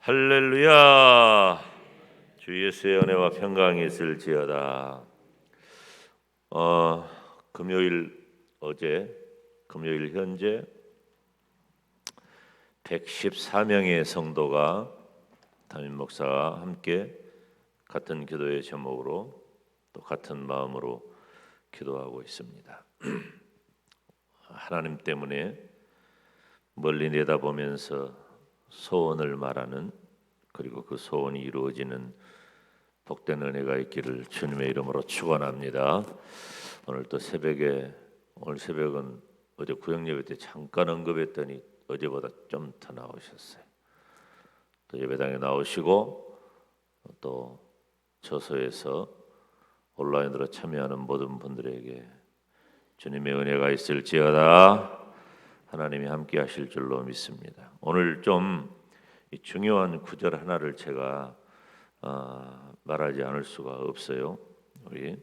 할렐루야. 주 예수의 은혜와 평강이 있을지어다. 금요일 어제 금요일 현재 114명의 성도가 담임 목사와 함께 같은 기도의 제목으로 또 같은 마음으로 기도하고 있습니다. 하나님 때문에 멀리 내다보면서 소원을 말하는, 그리고 그 소원이 이루어지는 복된 은혜가 있기를 주님의 이름으로 축원합니다. 오늘 새벽은 어제 구역예배 때 잠깐 언급했더니 어제보다 좀 더 나오셨어요. 또 예배당에 나오시고 또 저소에서 온라인으로 참여하는 모든 분들에게 주님의 은혜가 있을지어다. 하나님이 함께 하실 줄로 믿습니다. 오늘 좀 중요한 구절 하나를 제가 말하지 않을 수가 없어요. 우리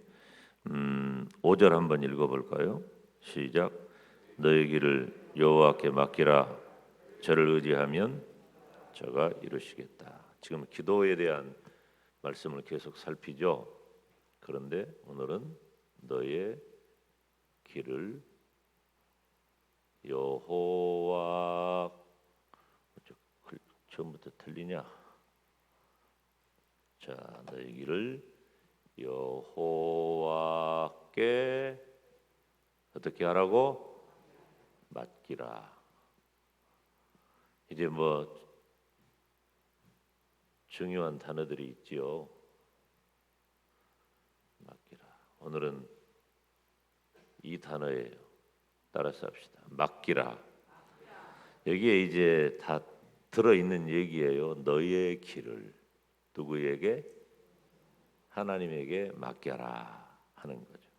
5절 한번 읽어볼까요? 시작. 너의 길을 여호와께 맡기라. 저를 의지하면 저가 이루시겠다. 지금 기도에 대한 말씀을 계속 살피죠. 그런데 오늘은 너의 길을 여호와, 처음부터 틀리냐? 자, 너희 길을 여호와께 어떻게 하라고? 맡기라. 이제 중요한 단어들이 있지요. 맡기라. 오늘은 이 단어예요. 따라서 합시다. 맡기라. 여기에 이제 다 들어있는 얘기예요. 너의 길을 누구에게? 하나님에게 맡겨라 하는 거죠.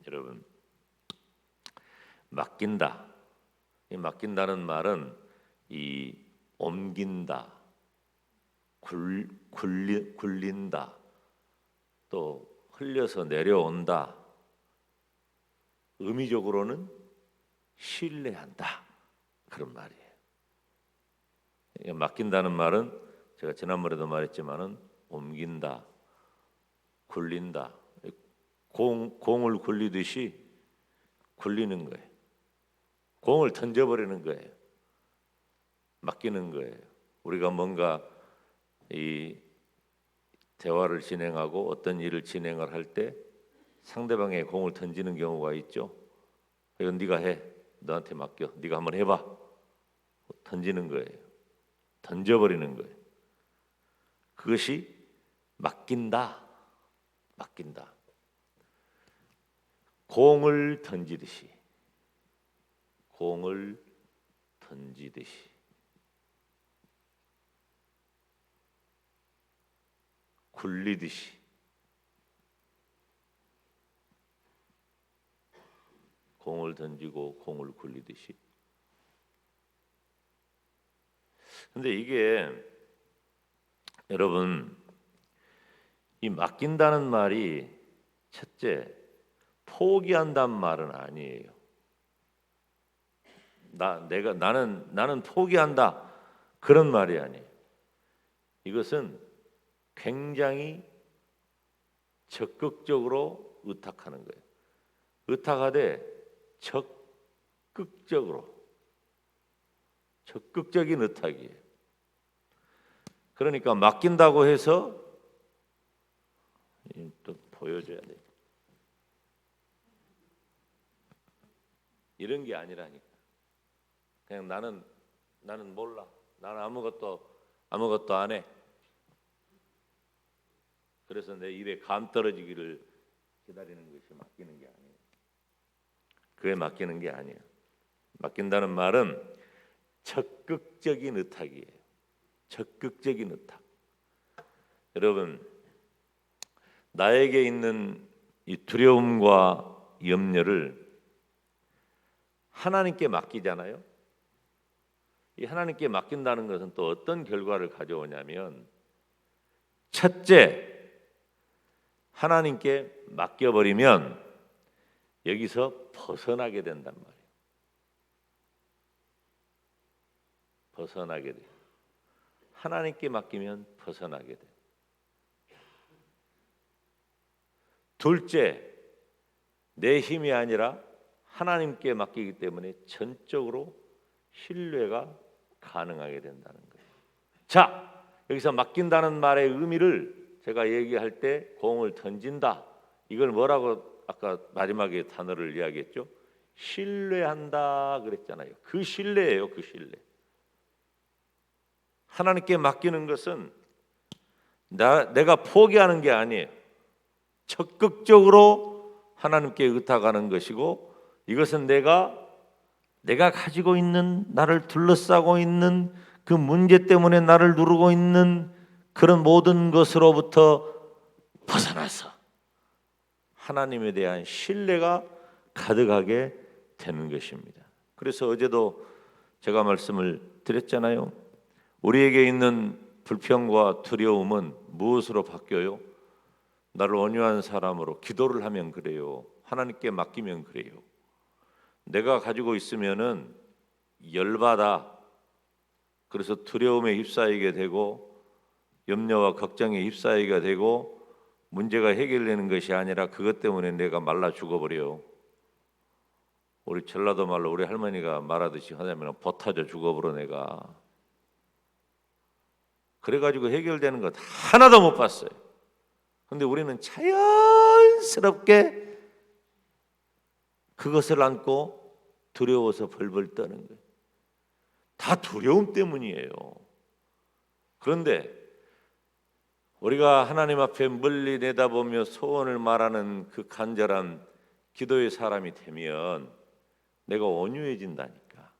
여러분, 맡긴다. 이 맡긴다는 말은 이 옮긴다, 굴린다, 또 흘려서 내려온다. 의미적으로는 신뢰한다, 그런 말이에요. 맡긴다는 말은 제가 지난번에도 말했지만은 옮긴다, 굴린다, 공을 굴리듯이 굴리는 거예요. 공을 던져버리는 거예요. 맡기는 거예요. 우리가 뭔가 이 대화를 진행하고 어떤 일을 진행을 할 때 상대방의 공을 던지는 경우가 있죠. 이건 네가 해, 너한테 맡겨, 네가 한번 해봐. 던지는 거예요. 던져버리는 거예요. 그것이 맡긴다. 맡긴다. 공을 던지듯이 굴리듯이 공을 던지고 공을 굴리듯이. 근데 이게 여러분, 이 맡긴다는 말이 첫째 포기한다는 말은 아니에요. 나는 포기한다, 그런 말이 아니에요. 이것은 굉장히 적극적으로 의탁하는 거예요. 의탁하되 적극적인 의탁이에요. 그러니까 맡긴다고 해서 또 보여줘야 돼. 이런 게 아니라니까. 그냥 나는 몰라. 나는 아무것도 안 해. 그래서 내 입에 감 떨어지기를 기다리는 것이 맡기는 게 아니에요. 그게 맡기는 게 아니에요. 맡긴다는 말은 적극적인 의탁이에요. 적극적인 의탁. 여러분, 나에게 있는 이 두려움과 염려를 하나님께 맡기잖아요. 이 하나님께 맡긴다는 것은 또 어떤 결과를 가져오냐면, 첫째, 하나님께 맡겨버리면 여기서 벗어나게 된단 말이에요. 벗어나게 돼요. 하나님께 맡기면 벗어나게 돼. 둘째, 내 힘이 아니라 하나님께 맡기기 때문에 전적으로 신뢰가 가능하게 된다는 거예요. 자, 여기서 맡긴다는 말의 의미를 제가 얘기할 때 공을 던진다. 이걸 뭐라고 아까 마지막에 단어를 이야기했죠? 신뢰한다 그랬잖아요. 그 신뢰예요, 그 신뢰. 하나님께 맡기는 것은 내가 포기하는 게 아니에요. 적극적으로 하나님께 의탁하는 것이고, 이것은 내가 가지고 있는, 나를 둘러싸고 있는 그 문제 때문에 나를 누르고 있는 그런 모든 것으로부터 벗어나서 하나님에 대한 신뢰가 가득하게 되는 것입니다. 그래서 어제도 제가 말씀을 드렸잖아요. 우리에게 있는 불평과 두려움은 무엇으로 바뀌어요? 나를 온유한 사람으로 기도를 하면 그래요. 하나님께 맡기면 그래요. 내가 가지고 있으면은 열받아. 그래서 두려움에 휩싸이게 되고 염려와 걱정에 휩싸이게 되고 문제가 해결되는 것이 아니라 그것 때문에 내가 말라 죽어버려요. 우리 전라도 말로 우리 할머니가 말하듯이 하자면 버타져 죽어버려 내가. 그래가지고 해결되는 것 하나도 못 봤어요. 근데 우리는 자연스럽게 그것을 안고 두려워서 벌벌 떠는 거예요. 다 두려움 때문이에요. 그런데 우리가 하나님 앞에 멀리 내다보며 소원을 말하는 그 간절한 기도의 사람이 되면 내가 온유해진다니까.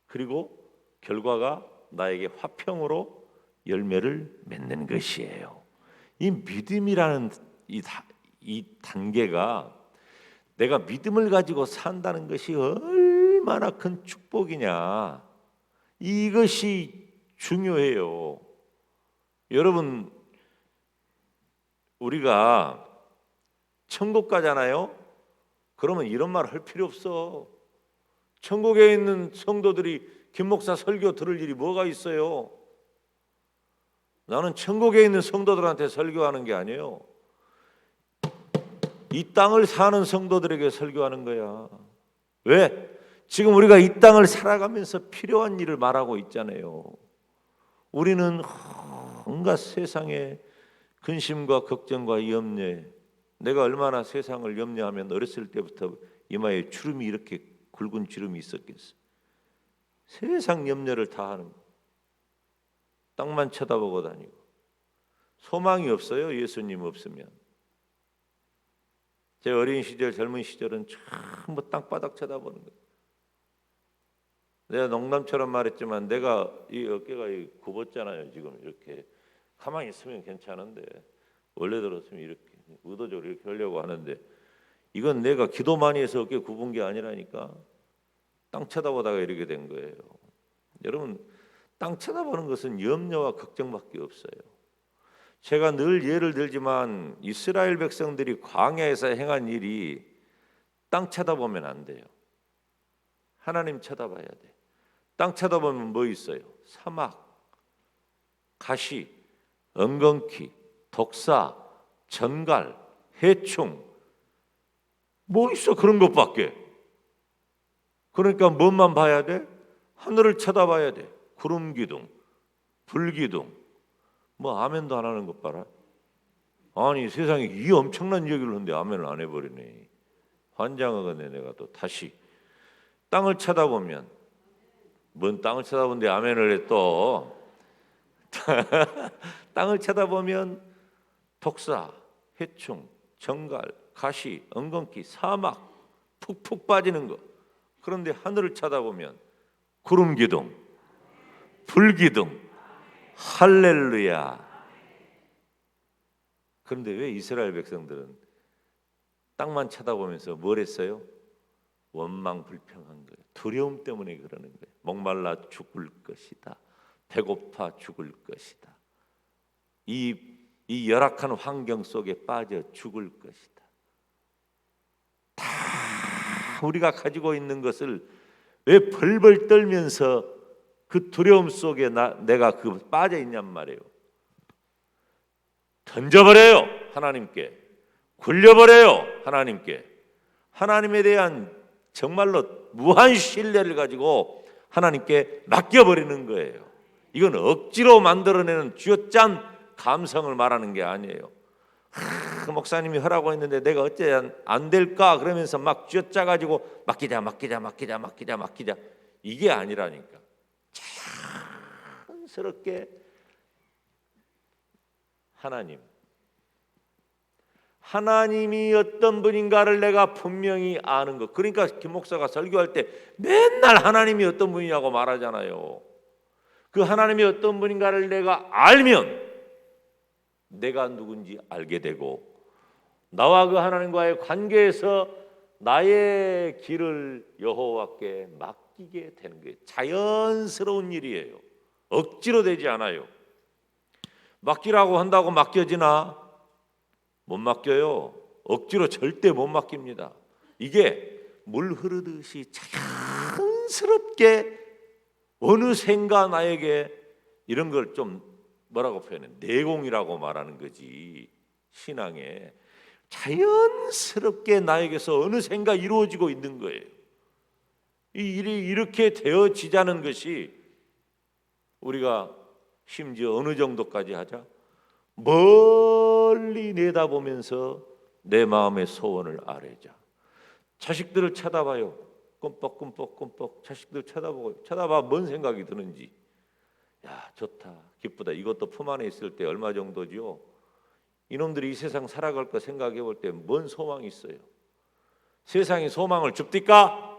그리고 결과가 나에게 화평으로 열매를 맺는 것이에요. 이 믿음이라는 이 단계가 내가 믿음을 가지고 산다는 것이 얼마나 큰 축복이냐. 이것이 중요해요. 여러분, 우리가 천국 가잖아요. 그러면 이런 말 할 필요 없어. 천국에 있는 성도들이 김 목사 설교 들을 일이 뭐가 있어요? 나는 천국에 있는 성도들한테 설교하는 게 아니에요. 이 땅을 사는 성도들에게 설교하는 거야. 왜? 지금 우리가 이 땅을 살아가면서 필요한 일을 말하고 있잖아요. 우리는 온갖 세상의 근심과 걱정과 염려에, 내가 얼마나 세상을 염려하면 어렸을 때부터 이마에 주름이 이렇게 굵은 주름이 있었겠어. 세상 염려를 다 하는 거야. 땅만 쳐다보고 다니고 소망이 없어요. 예수님 없으면. 제 어린 시절, 젊은 시절은 전부 땅바닥 쳐다보는 거예요. 내가 농담처럼 말했지만 내가 이 어깨가 굽었잖아요. 지금 이렇게 가만히 있으면 괜찮은데 원래 들었으면 이렇게 의도적으로 이렇게 하려고 하는데 이건 내가 기도 많이 해서 어깨 굽은 게 아니라니까. 땅 쳐다보다가 이렇게 된 거예요. 여러분, 땅 쳐다보는 것은 염려와 걱정밖에 없어요. 제가 늘 예를 들지만 이스라엘 백성들이 광야에서 행한 일이 땅 쳐다보면 안 돼요. 하나님 쳐다봐야 돼. 땅 쳐다보면 뭐 있어요? 사막, 가시, 엉겅퀴, 독사, 전갈, 해충, 뭐 있어? 그런 것밖에. 그러니까 뭐만 봐야 돼? 하늘을 쳐다봐야 돼. 구름 기둥, 불 기둥. 뭐 아멘도 안 하는 것 봐라. 아니 세상에 이 엄청난 얘기를 하는데 아멘을 안 해버리네. 환장하겠네. 내가 또 다시 땅을 쳐다보면, 뭔 땅을 쳐다보는데 아멘을 해 또. 땅을 쳐다보면 독사, 해충, 정갈, 가시, 엉겅퀴, 사막, 푹푹 빠지는 거. 그런데 하늘을 쳐다보면 구름 기둥, 불 기둥. 할렐루야. 그런데 왜 이스라엘 백성들은 땅만 쳐다보면서 뭘 했어요? 원망 불평한 거예요. 두려움 때문에 그러는 거예요. 목말라 죽을 것이다. 배고파 죽을 것이다. 이 열악한 환경 속에 빠져 죽을 것이다. 다 우리가 가지고 있는 것을 왜 벌벌 떨면서 그 두려움 속에 내가 빠져 있냔 말이에요. 던져버려요. 하나님께. 굴려버려요. 하나님께. 하나님에 대한 정말로 무한 신뢰를 가지고 하나님께 맡겨버리는 거예요. 이건 억지로 만들어내는 쥐어짠 감성을 말하는 게 아니에요. 목사님이 하라고 했는데 내가 어째 안 될까 그러면서 막 쥐어짜가지고 맡기자 이게 아니라니까. 자연스럽게 하나님이 어떤 분인가를 내가 분명히 아는 것. 그러니까 김 목사가 설교할 때 맨날 하나님이 어떤 분이냐고 말하잖아요. 그 하나님이 어떤 분인가를 내가 알면 내가 누군지 알게 되고, 나와 그 하나님과의 관계에서 나의 길을 여호와께 맡기게 되는 거예요. 자연스러운 일이에요. 억지로 되지 않아요. 맡기라고 한다고 맡겨지나? 못 맡겨요. 억지로 절대 못 맡깁니다. 이게 물 흐르듯이 자연스럽게 어느샌가 나에게 이런 걸 좀 뭐라고 표현해? 내공이라고 말하는 거지. 신앙에 자연스럽게 나에게서 어느샌가 이루어지고 있는 거예요. 이 일이 이렇게 되어지자는 것이 우리가 심지어 어느 정도까지 하자? 멀리 내다보면서 내 마음의 소원을 아뢰자. 자식들을 쳐다봐요. 끔뻑 자식들 쳐다봐 뭔 생각이 드는지. 야, 좋다, 기쁘다. 이것도 품 안에 있을 때 얼마 정도지요? 이놈들이 이 세상 살아갈 거 생각해 볼 때 뭔 소망이 있어요? 세상이 소망을 줍니까?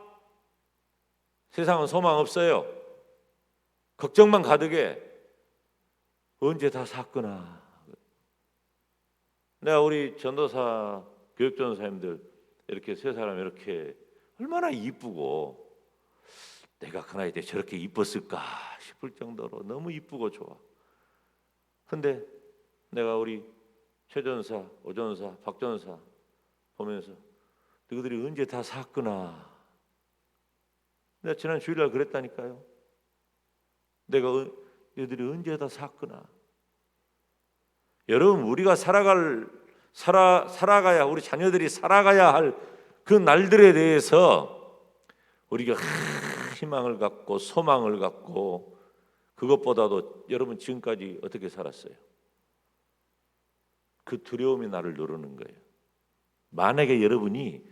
세상은 소망 없어요. 걱정만 가득해. 언제 다 샀구나. 내가 우리 전도사, 교육전도사님들 이렇게 세 사람 이렇게 얼마나 이쁘고, 내가 그 나이 때 저렇게 이뻤을까 싶을 정도로 너무 이쁘고 좋아. 근데 내가 우리 최전사, 오전사, 박전사 보면서 너희들이 언제 다 샀구나. 내가 지난 주일날 그랬다니까요. 내가 너희들이 언제 다 샀구나. 여러분, 우리가 살아가야, 우리 자녀들이 살아가야 할 그 날들에 대해서 우리가 희망을 갖고 소망을 갖고, 그것보다도 여러분 지금까지 어떻게 살았어요? 그 두려움이 나를 누르는 거예요. 만약에 여러분이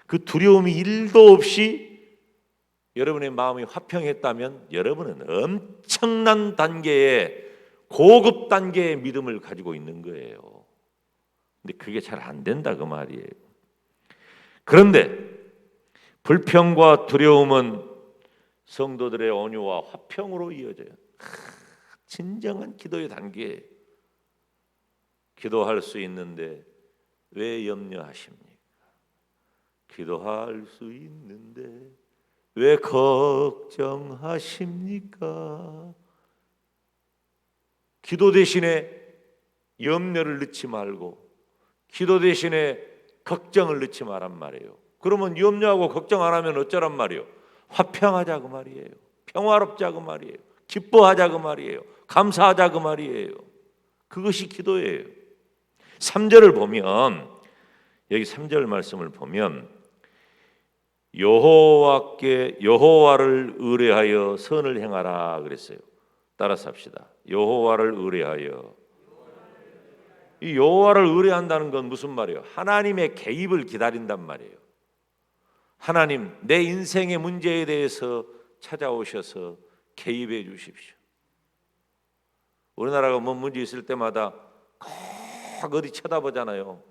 그 두려움이 1도 없이 여러분의 마음이 화평했다면 여러분은 엄청난 단계의, 고급 단계의 믿음을 가지고 있는 거예요. 근데 그게 잘 안 된다 그 말이에요. 그런데 불평과 두려움은 성도들의 온유와 화평으로 이어져요. 진정한 기도의 단계. 기도할 수 있는데 왜 염려하십니까? 기도할 수 있는데 왜 걱정하십니까? 기도 대신에 염려를 넣지 말고 기도 대신에 걱정을 넣지 말란 말이에요. 그러면 염려하고 걱정 안 하면 어쩌란 말이에요? 화평하자 그 말이에요. 평화롭자 그 말이에요. 기뻐하자 그 말이에요. 감사하자 그 말이에요. 그것이 기도예요. 3절을 보면, 여기 3절 말씀을 보면 여호와를 의뢰하여 선을 행하라 그랬어요. 따라서 합시다. 여호와를 의뢰하여. 이 여호와를 의뢰한다는 건 무슨 말이에요? 하나님의 개입을 기다린단 말이에요. 하나님, 내 인생의 문제에 대해서 찾아오셔서 개입해 주십시오. 우리나라가 뭔 문제 있을 때마다 꼭 어디 쳐다보잖아요.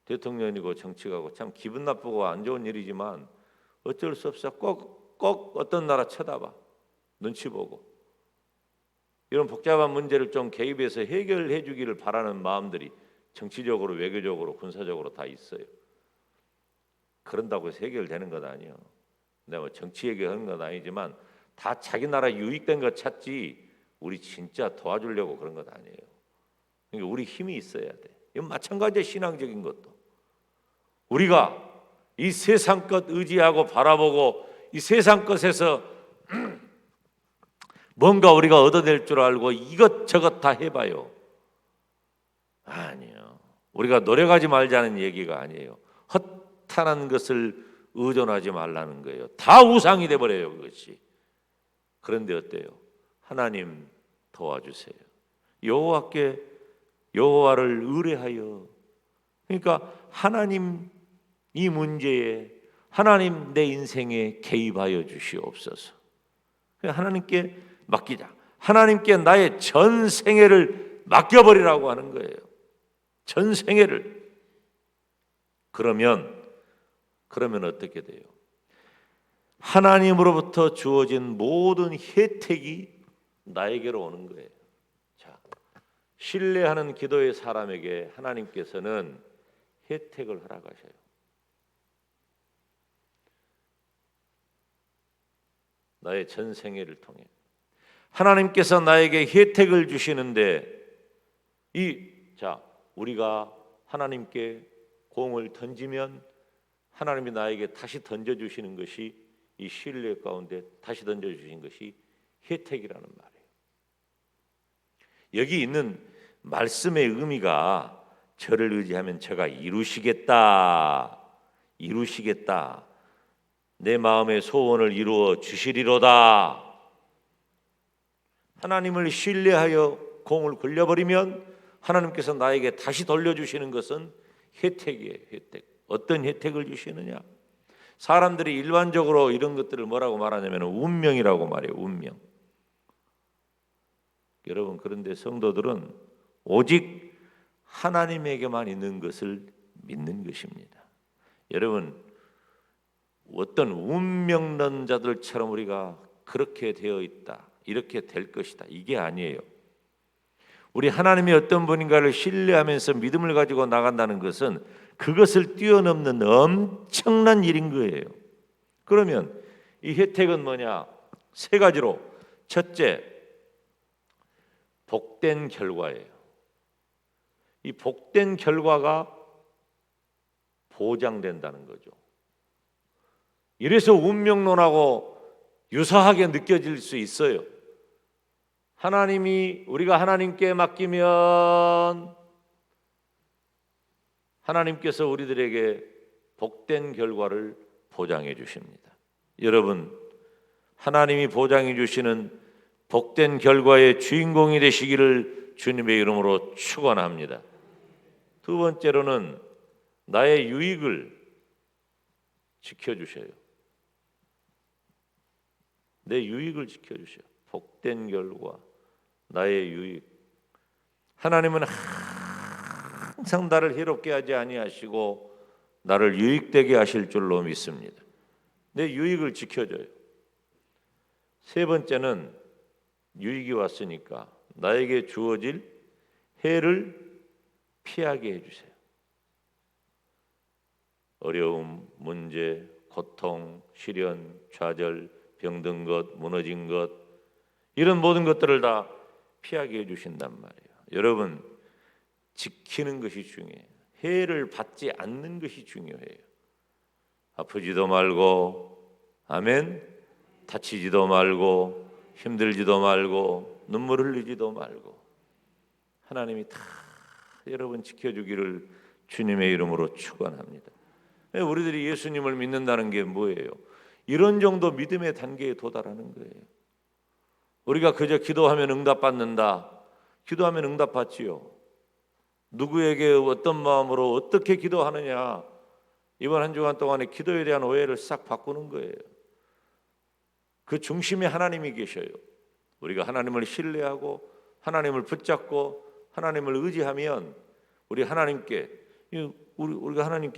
대통령이고 정치가고 참 기분 나쁘고 안 좋은 일이지만 어쩔 수 없어. 꼭 어떤 나라 쳐다봐. 눈치 보고. 이런 복잡한 문제를 좀 개입해서 해결해 주기를 바라는 마음들이 정치적으로, 외교적으로, 군사적으로 다 있어요. 그런다고 해서 해결되는 건 아니에요. 내가 뭐 정치 얘기하는 건 아니지만 다 자기 나라 유익된 거 찾지 우리 진짜 도와주려고 그런 건 아니에요. 그러니까 우리 힘이 있어야 돼. 이건 마찬가지의 신앙적인 것도. 우리가 이 세상 것 의지하고 바라보고 이 세상 것에서 뭔가 우리가 얻어낼 줄 알고 이것저것 다 해봐요. 아니요. 우리가 노력하지 말자는 얘기가 아니에요. 허탄한 것을 의존하지 말라는 거예요. 다 우상이 돼버려요, 그것이. 그런데 어때요? 하나님 도와주세요. 여호와를 의뢰하여. 그러니까 하나님 이 문제에, 하나님 내 인생에 개입하여 주시옵소서. 하나님께 맡기자. 하나님께 나의 전 생애를 맡겨버리라고 하는 거예요. 전 생애를. 그러면 어떻게 돼요? 하나님으로부터 주어진 모든 혜택이 나에게로 오는 거예요. 자, 신뢰하는 기도의 사람에게 하나님께서는 혜택을 허락하셔요. 나의 전 생애를 통해 하나님께서 나에게 혜택을 주시는데, 우리가 하나님께 공을 던지면 하나님이 나에게 다시 던져주시는 것이, 이 신뢰 가운데 다시 던져주신 것이 혜택이라는 말이에요. 여기 있는 말씀의 의미가 저를 의지하면 저가 이루시겠다, 내 마음의 소원을 이루어 주시리로다. 하나님을 신뢰하여 공을 굴려버리면 하나님께서 나에게 다시 돌려주시는 것은 혜택이에요. 혜택. 어떤 혜택을 주시느냐? 사람들이 일반적으로 이런 것들을 뭐라고 말하냐면 운명이라고 말해요. 운명. 여러분, 그런데 성도들은 오직 하나님에게만 있는 것을 믿는 것입니다. 여러분, 어떤 운명론자들처럼 우리가 그렇게 되어 있다, 이렇게 될 것이다, 이게 아니에요. 우리 하나님이 어떤 분인가를 신뢰하면서 믿음을 가지고 나간다는 것은 그것을 뛰어넘는 엄청난 일인 거예요. 그러면 이 혜택은 뭐냐? 세 가지로. 첫째, 복된 결과예요. 이 복된 결과가 보장된다는 거죠. 이래서 운명론하고 유사하게 느껴질 수 있어요. 우리가 하나님께 맡기면 하나님께서 우리들에게 복된 결과를 보장해 주십니다. 여러분, 하나님이 보장해 주시는 복된 결과의 주인공이 되시기를 주님의 이름으로 축원합니다. 두 번째로는 나의 유익을 지켜주셔요. 내 유익을 지켜주셔요. 복된 결과, 나의 유익. 하나님은 항상 나를 해롭게 하지 아니하시고 나를 유익되게 하실 줄로 믿습니다. 내 유익을 지켜줘요. 세 번째는 유익이 왔으니까 나에게 주어질 해를 피하게 해주세요. 어려움, 문제, 고통, 시련, 좌절, 병든 것, 무너진 것, 이런 모든 것들을 다 피하게 해주신단 말이에요. 여러분, 지키는 것이 중요해요. 해를 받지 않는 것이 중요해요. 아프지도 말고, 아멘, 다치지도 말고, 힘들지도 말고, 눈물 흘리지도 말고, 하나님이 다 여러분 지켜주기를 주님의 이름으로 축원합니다. 우리들이 예수님을 믿는다는 게 뭐예요? 이런 정도 믿음의 단계에 도달하는 거예요. 우리가 그저 기도하면 응답받는다. 기도하면 응답받지요. 누구에게 어떤 마음으로 어떻게 기도하느냐, 이번 한 주간 동안에 기도에 대한 오해를 싹 바꾸는 거예요. 그 중심에 하나님이 계셔요. 우리가 하나님을 신뢰하고 하나님을 붙잡고 하나님을 의지하면 우리가 하나님께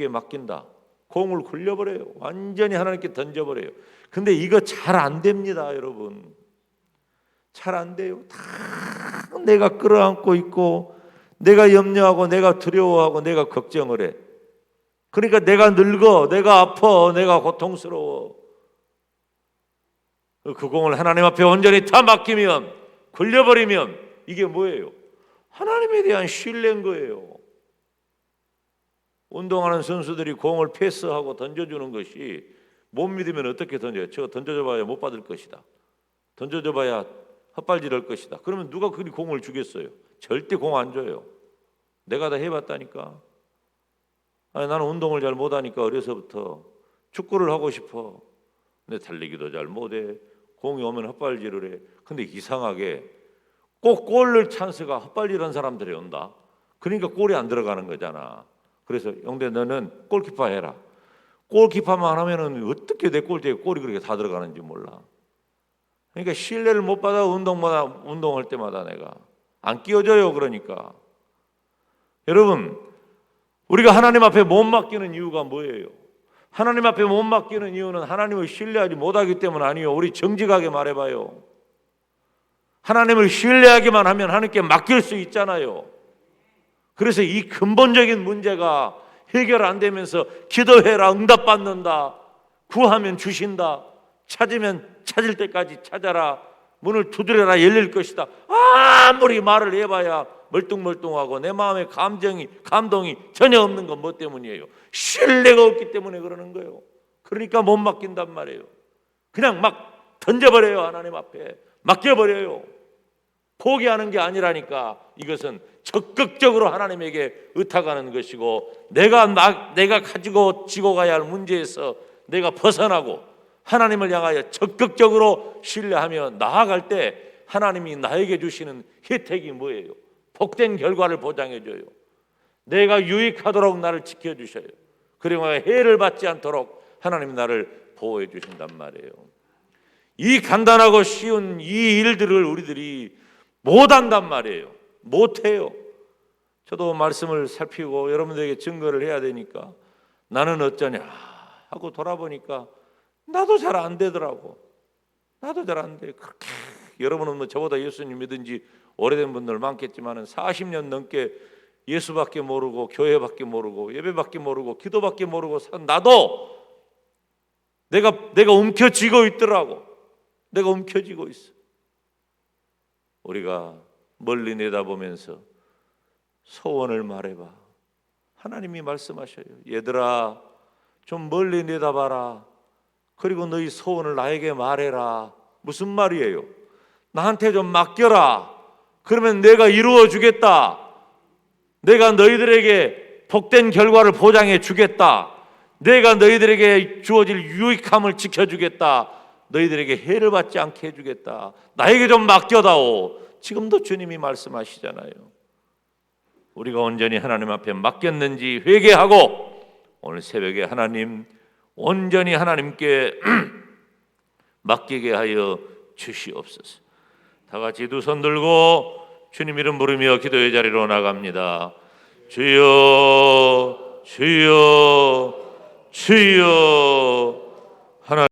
맡긴다. 공을 굴려버려요. 완전히 하나님께 던져버려요. 근데 이거 잘 안 됩니다, 여러분. 잘 안 돼요. 다 내가 끌어안고 있고, 내가 염려하고, 내가 두려워하고, 내가 걱정을 해. 그러니까 내가 늙어, 내가 아파, 내가 고통스러워. 그 공을 하나님 앞에 온전히 다 맡기면, 굴려버리면 이게 뭐예요? 하나님에 대한 신뢰인 거예요. 운동하는 선수들이 공을 패스하고 던져주는 것이 못 믿으면 어떻게 던져요? 저 던져줘봐야 못 받을 것이다. 던져줘봐야 헛발질할 것이다. 그러면 누가 그리 공을 주겠어요? 절대 공 안 줘요. 내가 다 해봤다니까. 아니, 나는 운동을 잘 못하니까 어려서부터 축구를 하고 싶어. 근데 달리기도 잘 못해. 공이 오면 헛발질을 해. 근데 이상하게 꼭 골을 찬스가 헛발질한 사람들이 온다. 그러니까 골이 안 들어가는 거잖아. 그래서 영대 너는 골키퍼 해라. 골키퍼만 하면은 어떻게 내 골대에 골이 그렇게 다 들어가는지 몰라. 그러니까 신뢰를 못 받아. 운동할 때마다 내가 안 끼워줘요. 그러니까 여러분, 우리가 하나님 앞에 못 맡기는 이유가 뭐예요? 하나님 앞에 못 맡기는 이유는 하나님을 신뢰하지 못하기 때문 아니에요. 우리 정직하게 말해봐요. 하나님을 신뢰하기만 하면 하나님께 맡길 수 있잖아요. 그래서 이 근본적인 문제가 해결 안 되면서 기도해라 응답받는다, 구하면 주신다, 찾으면 찾을 때까지 찾아라, 문을 두드려라 열릴 것이다, 아무리 말을 해봐야 멀뚱멀뚱하고 내 마음에 감동이 전혀 없는 건 뭐 때문이에요? 신뢰가 없기 때문에 그러는 거예요. 그러니까 못 맡긴단 말이에요. 그냥 막 던져버려요. 하나님 앞에 맡겨버려요. 포기하는 게 아니라니까. 이것은 적극적으로 하나님에게 의탁하는 것이고, 내가 가지고 지고 가야 할 문제에서 내가 벗어나고 하나님을 향하여 적극적으로 신뢰하며 나아갈 때 하나님이 나에게 주시는 혜택이 뭐예요? 복된 결과를 보장해줘요. 내가 유익하도록 나를 지켜주셔요. 그리고 해를 받지 않도록 하나님이 나를 보호해 주신단 말이에요. 이 간단하고 쉬운 이 일들을 우리들이 못한단 말이에요. 못해요. 저도 말씀을 살피고 여러분들에게 증거를 해야 되니까 나는 어쩌냐 하고 돌아보니까 나도 잘 안 되더라고. 나도 잘 안 돼. 그렇게 여러분은 뭐 저보다 예수님 믿은 지 오래된 분들 많겠지만 40년 넘게 예수밖에 모르고 교회밖에 모르고 예배밖에 모르고 기도밖에 모르고 산 나도 내가 움켜쥐고 있더라고. 내가 움켜쥐고 있어. 우리가 멀리 내다보면서 소원을 말해봐. 하나님이 말씀하셔요. 얘들아, 좀 멀리 내다봐라. 그리고 너희 소원을 나에게 말해라. 무슨 말이에요? 나한테 좀 맡겨라. 그러면 내가 이루어 주겠다. 내가 너희들에게 복된 결과를 보장해 주겠다. 내가 너희들에게 주어질 유익함을 지켜주겠다. 너희들에게 해를 받지 않게 해주겠다. 나에게 좀 맡겨다오. 지금도 주님이 말씀하시잖아요. 우리가 온전히 하나님 앞에 맡겼는지 회개하고 오늘 새벽에 하나님 온전히 하나님께 맡기게 하여 주시옵소서. 다 같이 두 손 들고 주님 이름 부르며 기도의 자리로 나갑니다. 주여, 주여, 주여. 하나님